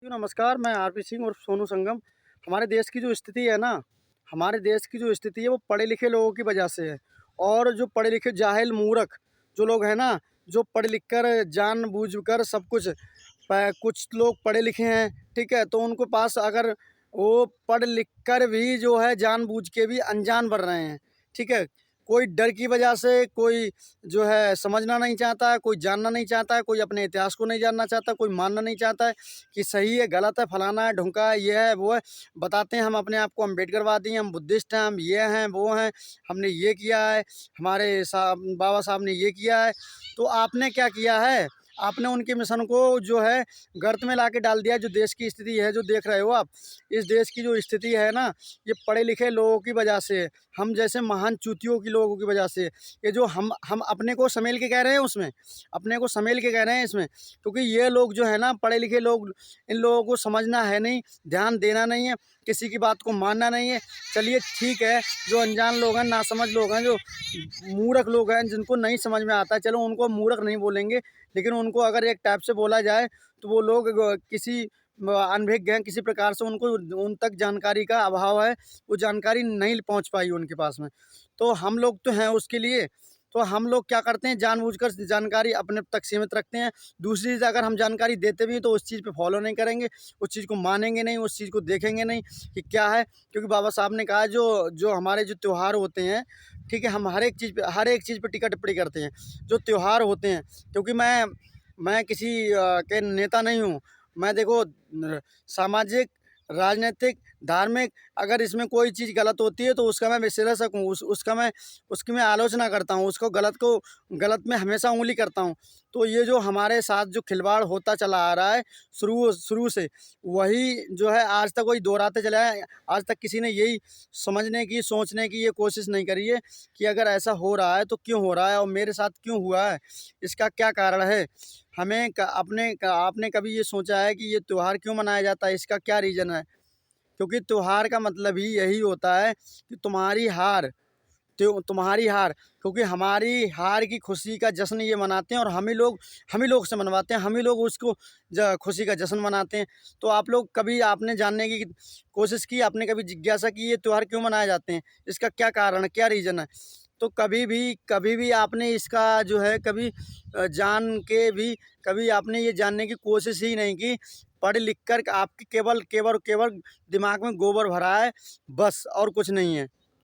नमस्कार, मैं आरपी सिंह और सोनू संगम। हमारे देश की जो स्थिति है ना, हमारे देश की जो स्थिति है वो पढ़े लिखे लोगों की वजह से है। और जो पढ़े लिखे जाहिल मूर्ख जो लोग हैं ना, जो पढ़ लिख कर जानबूझकर सब कुछ कुछ लोग पढ़े लिखे हैं, ठीक है? तो उनको पास अगर वो पढ़ लिख कर भी जो है जानबूझ के भी अनजान बन रहे हैं, ठीक है? कोई डर की वजह से, कोई जो है समझना नहीं चाहता है, कोई जानना नहीं चाहता है, कोई अपने इतिहास को नहीं जानना चाहता, कोई मानना नहीं चाहता है कि सही है, गलत है, फलाना है, ढुमका है, ये है, वो है। बताते हैं हम अपने आप को अम्बेडकरवादी हैं, हम बुद्धिस्ट हैं, हम ये हैं, वो हैं, हमने ये किया है, हमारे बाबा साहब ने ये किया है। तो आपने क्या किया है? आपने उनके मिशन को जो है गर्त में लाके डाल दिया। जो देश की स्थिति है, जो देख रहे हो आप, इस देश की जो स्थिति है ना, ये पढ़े लिखे लोगों की वजह से है। हम जैसे महान चूतियों की लोगों की वजह से। ये जो हम अपने को समेल के कह रहे हैं उसमें, अपने को समेल के कह रहे हैं इसमें, क्योंकि ये लोग जो है ना पढ़े लिखे लोग, इन लोगों को समझना है नहीं, ध्यान देना नहीं है, किसी की बात को मानना नहीं है। चलिए ठीक है, जो अनजान लोग हैं, नासमझ लोग हैं, जो मूर्ख लोग हैं, जिनको नहीं समझ में आता है, चलो उनको मूर्ख नहीं बोलेंगे, लेकिन उनको अगर एक टाइप से बोला जाए तो वो लोग किसी अनभिज्ञ हैं, किसी प्रकार से उनको उन तक जानकारी का अभाव है, वो जानकारी नहीं पहुंच पाई उनके पास में। तो हम लोग तो हैं उसके लिए। तो हम लोग क्या करते हैं, जानबूझकर जानकारी अपने तक सीमित रखते हैं। दूसरी चीज़, अगर हम जानकारी देते भी हैं तो उस चीज़ पे फॉलो नहीं करेंगे, उस चीज़ को मानेंगे नहीं, उस चीज़ को देखेंगे नहीं कि क्या है। क्योंकि बाबा साहब ने कहा जो जो हमारे जो त्यौहार होते हैं, ठीक है, हम हर एक चीज़ पे टीका टिप्पणी करते हैं। जो त्यौहार होते हैं, क्योंकि मैं किसी के नेता नहीं हूँ। मैं देखो सामाजिक, राजनीतिक, धार्मिक, अगर इसमें कोई चीज़ गलत होती है तो उसका मैं विश्लेषक हूँ, उसकी मैं आलोचना करता हूँ, उसको गलत में हमेशा उँगली करता हूँ। तो ये जो हमारे साथ जो खिलवाड़ होता चला आ रहा है शुरू शुरू से, वही जो है आज तक वही दोहराते चला है। आज तक किसी ने यही समझने की, सोचने की ये कोशिश नहीं करी है कि अगर ऐसा हो रहा है तो क्यों हो रहा है और मेरे साथ क्यों हुआ है, इसका क्या कारण है। आपने कभी ये सोचा है कि ये त्यौहार क्यों मनाया जाता है, इसका क्या रीज़न है? क्योंकि त्योहार का मतलब ही यही होता है कि तुम्हारी हार, क्योंकि हमारी हार की खुशी का जश्न ये मनाते हैं और हम ही लोग से मनवाते हैं, हम ही लोग उसको खुशी का जश्न मनाते हैं। तो आप लोग कभी आपने जानने की कोशिश की, आपने कभी जिज्ञासा की ये त्यौहार क्यों मनाए जाते हैं, इसका क्या कारण है, क्या रीज़न है? तो कभी भी आपने इसका जो है कभी जान के भी कभी आपने ये जानने की कोशिश ही नहीं की। पढ़ लिख कर आपकी केवल केवल केवल दिमाग में गोबर भरा है, बस और कुछ नहीं है।